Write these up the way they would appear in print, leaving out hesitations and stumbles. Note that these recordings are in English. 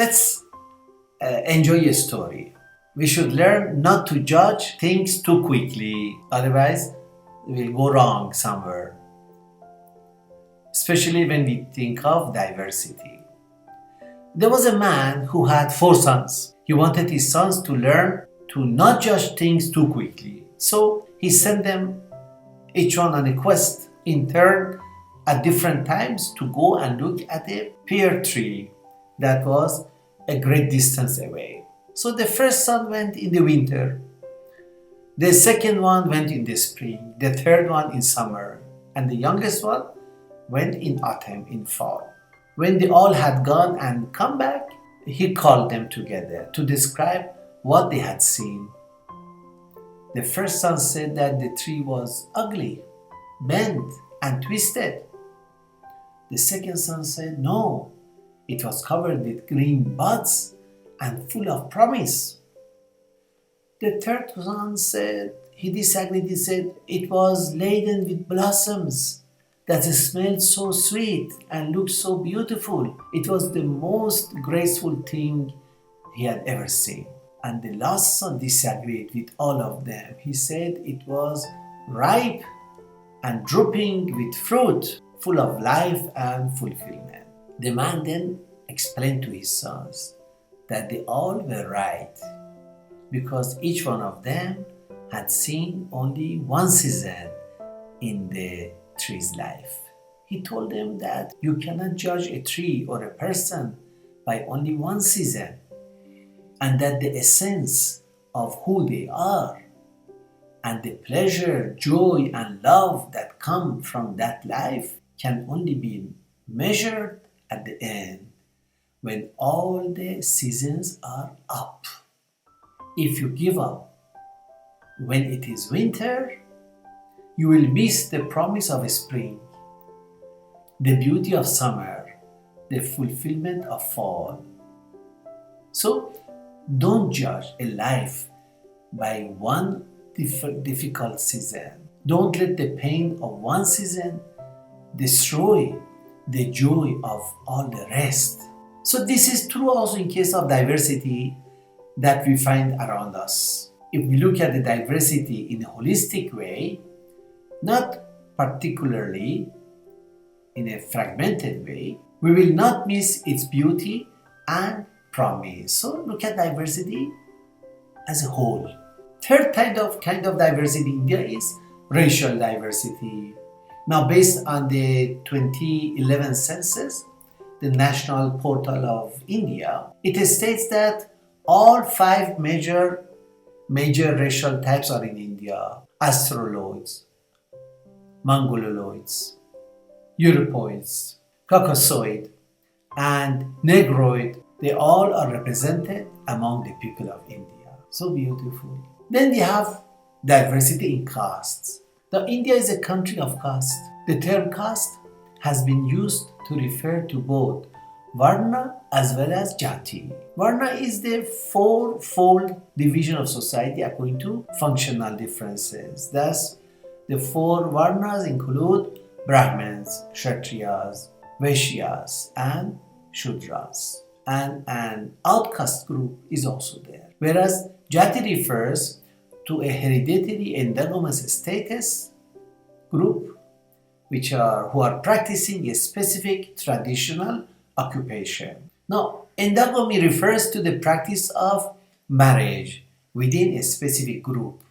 Let's enjoy a story. We should learn not to judge things too quickly, otherwise, we'll go wrong somewhere, especially when we think of diversity. There was a man who had 4 sons. He wanted his sons to learn to not judge things too quickly. So he sent them each one on a quest in turn at different times to go and look at a pear tree that was a great distance away. So the first son went in the winter, the second one went in the spring, the third one in summer, and the youngest one went in autumn, in fall. When they all had gone and come back, he called them together to describe what they had seen. The first son said that the tree was ugly, bent, and twisted. The second son said, no, it was covered with green buds and full of promise. The third son said, he disagreed, he said, it was laden with blossoms that smelled so sweet and looked so beautiful. It was the most graceful thing he had ever seen. And the last son disagreed with all of them. He said it was ripe and drooping with fruit, full of life and fulfillment. The man then explained to his sons that they all were right because each one of them had seen only one season in the tree's life. He told them that you cannot judge a tree or a person by only one season, and that the essence of who they are and the pleasure, joy, and love that come from that life can only be measured at the end when all the seasons are up. If you give up when it is winter, you will miss the promise of spring, the beauty of summer, the fulfillment of fall. So, don't judge a life by one difficult season. Don't let the pain of one season destroy the joy of all the rest. So this is true also in case of diversity that we find around us. If we look at the diversity in a holistic way, not particularly in a fragmented way, we will not miss its beauty and promise. So look at diversity as a whole. Third kind of diversity in India is racial diversity. Now, based on the 2011 census, the National Portal of India, it states that all 5 major racial types are in India: Australoids, Mongoloids, Europoids, Caucasoid, and Negroid. They all are represented among the people of India. So beautiful. Then we have diversity in castes. Now, India is a country of castes. The term caste has been used to refer to both Varna as well as Jati. Varna is the 4-fold division of society according to functional differences. Thus, the 4 Varnas include Brahmins, Kshatriyas, Vaishyas, and Shudras. And an outcast group is also there. Whereas Jati refers to a hereditary endogamous status group who are practicing a specific traditional occupation. Now, endogamy refers to the practice of marriage within a specific group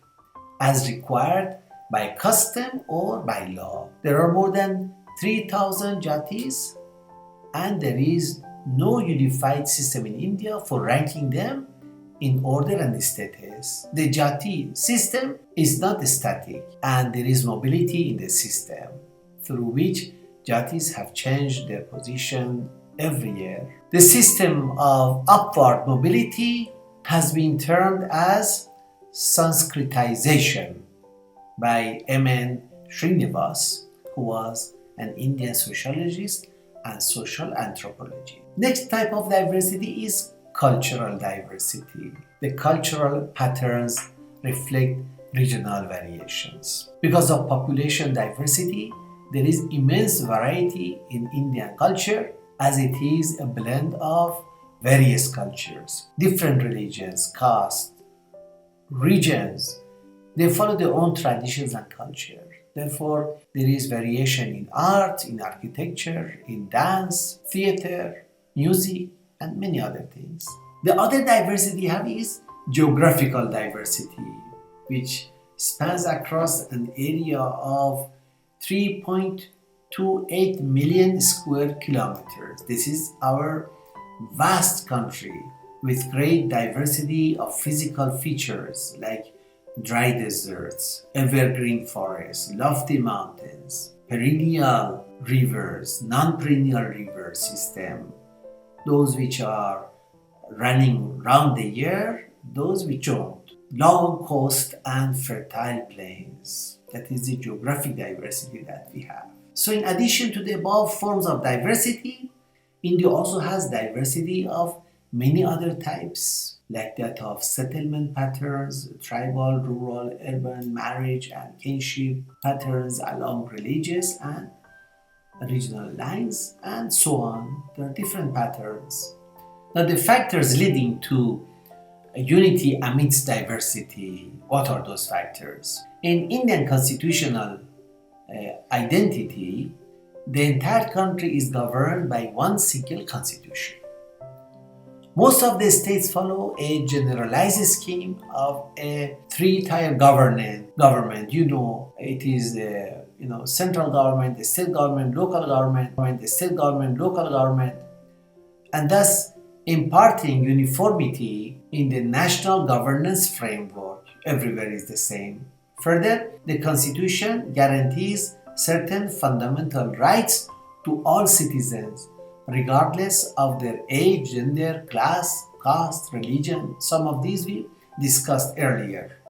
as required by custom or by law. There are more than 3,000 jatis, and there is no unified system in India for ranking them in order and status. The jati system is not static, and there is mobility in the system through which jatis have changed their position every year. The system of upward mobility has been termed as Sanskritization by M.N. Srinivas, who was an Indian sociologist and social anthropologist. Next type of diversity is cultural diversity. The cultural patterns reflect regional variations. Because of population diversity, there is immense variety in Indian culture, as it is a blend of various cultures, different religions, castes, regions. They follow their own traditions and culture. Therefore, there is variation in art, in architecture, in dance, theater, music, and many other things. The other diversity you have is geographical diversity, which spans across an area of 3.28 million square kilometers. This is our vast country with great diversity of physical features like dry deserts, evergreen forests, lofty mountains, perennial rivers, non-perennial river system, those which are running round the year, those which don't, long coast and fertile plains. That is the geographic diversity that we have. So in addition to the above forms of diversity, India also has diversity of many other types, like that of settlement patterns, tribal, rural, urban, marriage, and kinship patterns along religious and regional lines, and so on. There are different patterns. Now, the factors leading to unity amidst diversity, what are those factors? In Indian constitutional identity, the entire country is governed by one single constitution. Most of the states follow a generalized scheme of a three-tier government. It is central government, the state government, local government, the state government, local government, and thus imparting uniformity in the national governance framework. Everywhere is the same. Further, the Constitution guarantees certain fundamental rights to all citizens, regardless of their age, gender, class, caste, religion. Some of these we discussed earlier.